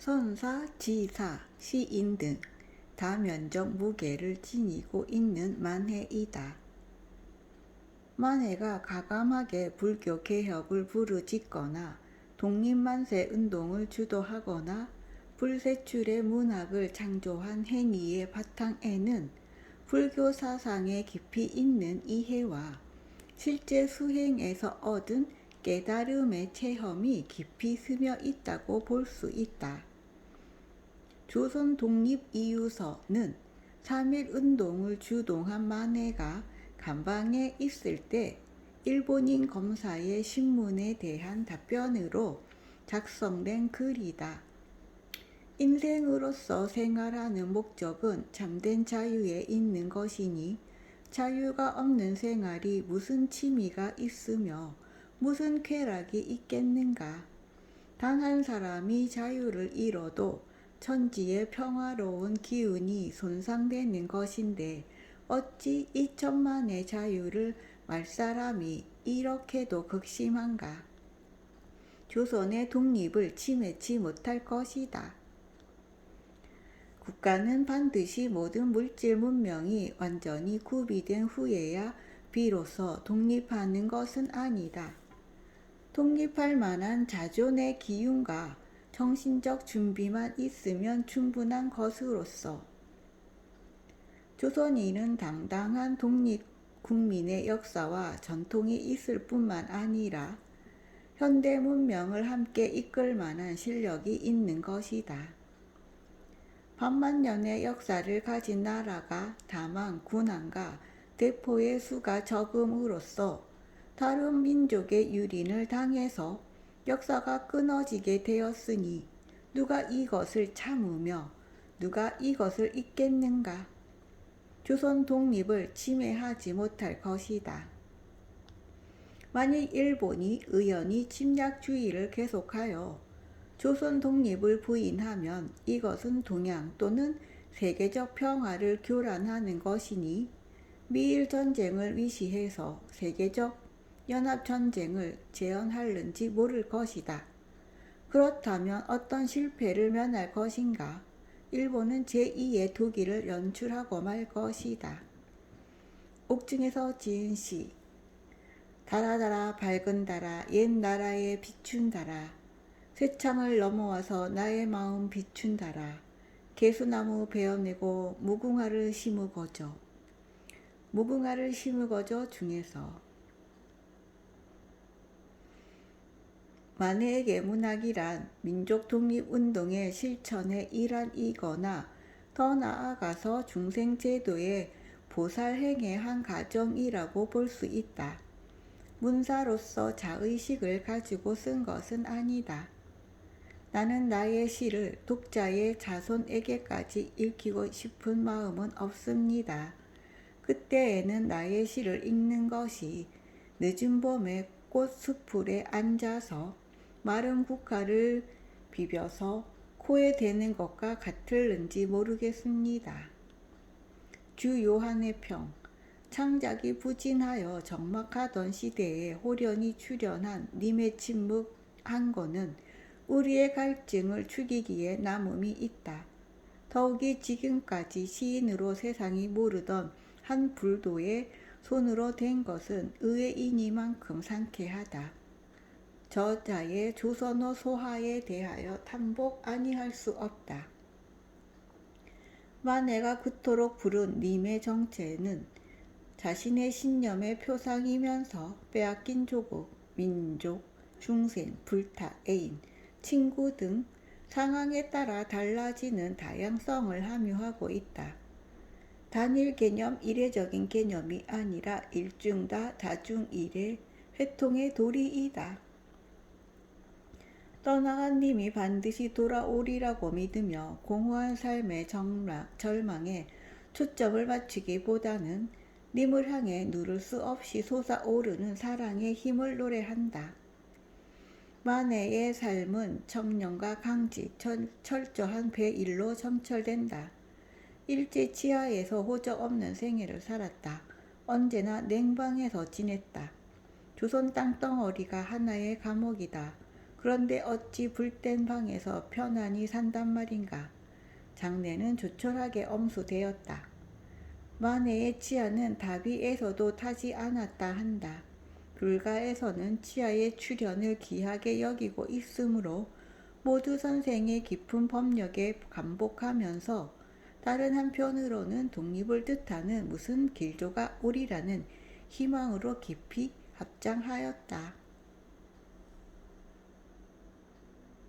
선사, 지사, 시인 등 다면적 무게를 지니고 있는 만해이다. 만해가 가감하게 불교 개혁을 부르짖거나 독립만세 운동을 주도하거나 불세출의 문학을 창조한 행위의 바탕에는 불교 사상에 깊이 있는 이해와 실제 수행에서 얻은 깨달음의 체험이 깊이 스며 있다고 볼 수 있다. 조선 독립이유서는 3.1운동을 주동한 만해가 감방에 있을 때 일본인 검사의 신문에 대한 답변으로 작성된 글이다. 인생으로서 생활하는 목적은 참된 자유에 있는 것이니 자유가 없는 생활이 무슨 취미가 있으며 무슨 쾌락이 있겠는가. 단 한 사람이 자유를 잃어도 천지의 평화로운 기운이 손상되는 것인데 어찌 2천만의 자유를 말 사람이 이렇게도 극심한가. 조선의 독립을 침해치 못할 것이다. 국가는 반드시 모든 물질 문명이 완전히 구비된 후에야 비로소 독립하는 것은 아니다. 독립할 만한 자존의 기운과 정신적 준비만 있으면 충분한 것으로서 조선인은 당당한 독립국민의 역사와 전통이 있을 뿐만 아니라 현대 문명을 함께 이끌 만한 실력이 있는 것이다. 반만년의 역사를 가진 나라가 다만 군함과 대포의 수가 적음으로써 다른 민족의 유린을 당해서 역사가 끊어지게 되었으니 누가 이것을 참으며 누가 이것을 잊겠는가. 조선 독립을 침해하지 못할 것이다. 만일 일본이 의연히 침략주의를 계속하여 조선 독립을 부인하면 이것은 동양 또는 세계적 평화를 교란하는 것이니 미일 전쟁을 위시해서 세계적 연합전쟁을 제언하는지 모를 것이다. 그렇다면 어떤 실패를 면할 것인가? 일본은 제2의 독일을 연출하고 말 것이다. 옥중에서 지은 시. 달아달아 밝은 달아 옛 나라에 비춘 달아 쇠창을 넘어와서 나의 마음 비춘 달아 개수나무 베어내고 무궁화를 심으거저. 무궁화를 심으거저 중에서 만해에게 문학이란 민족 독립운동의 실천의 일환이거나 더 나아가서 중생제도의 보살행의 한 과정이라고 볼 수 있다. 문사로서 자의식을 가지고 쓴 것은 아니다. 나는 나의 시를 독자의 자손에게까지 읽히고 싶은 마음은 없습니다. 그때에는 나의 시를 읽는 것이 늦은 봄에 꽃수풀에 앉아서 마른 국화를 비벼서 코에 대는 것과 같을는지 모르겠습니다. 주 요한의 평. 창작이 부진하여 적막하던 시대에 호련히 출현한 님의 침묵 한 권은 우리의 갈증을 죽이기에 남음이 있다. 더욱이 지금까지 시인으로 세상이 모르던 한 불도의 손으로 된 것은 의외이니만큼 상쾌하다. 저자의 조선어 소하에 대하여 탐복 아니할 수 없다. 만해가 그토록 부른 님의 정체는 자신의 신념의 표상이면서 빼앗긴 조국, 민족, 중생, 불타, 애인, 친구 등 상황에 따라 달라지는 다양성을 함유하고 있다. 단일 개념, 이례적인 개념이 아니라 일중다, 다중일의 회통의 도리이다. 떠나간 님이 반드시 돌아오리라고 믿으며 공허한 삶의 절망에 초점을 맞추기보다는 님을 향해 누를 수 없이 솟아오르는 사랑의 힘을 노래한다. 만해의 삶은 청렴과 강지, 철저한 배일로 점철된다. 일제 치하에서 호적 없는 생애를 살았다. 언제나 냉방에서 지냈다. 조선 땅덩어리가 하나의 감옥이다. 그런데 어찌 불된 방에서 편안히 산단 말인가. 장내는 조촐하게 엄수되었다. 마네의 치아는 다비에서도 타지 않았다 한다. 불가에서는 치아의 출현을 귀하게 여기고 있으므로 모두 선생의 깊은 법력에 감복하면서 다른 한편으로는 독립을 뜻하는 무슨 길조가 오리라는 희망으로 깊이 합장하였다.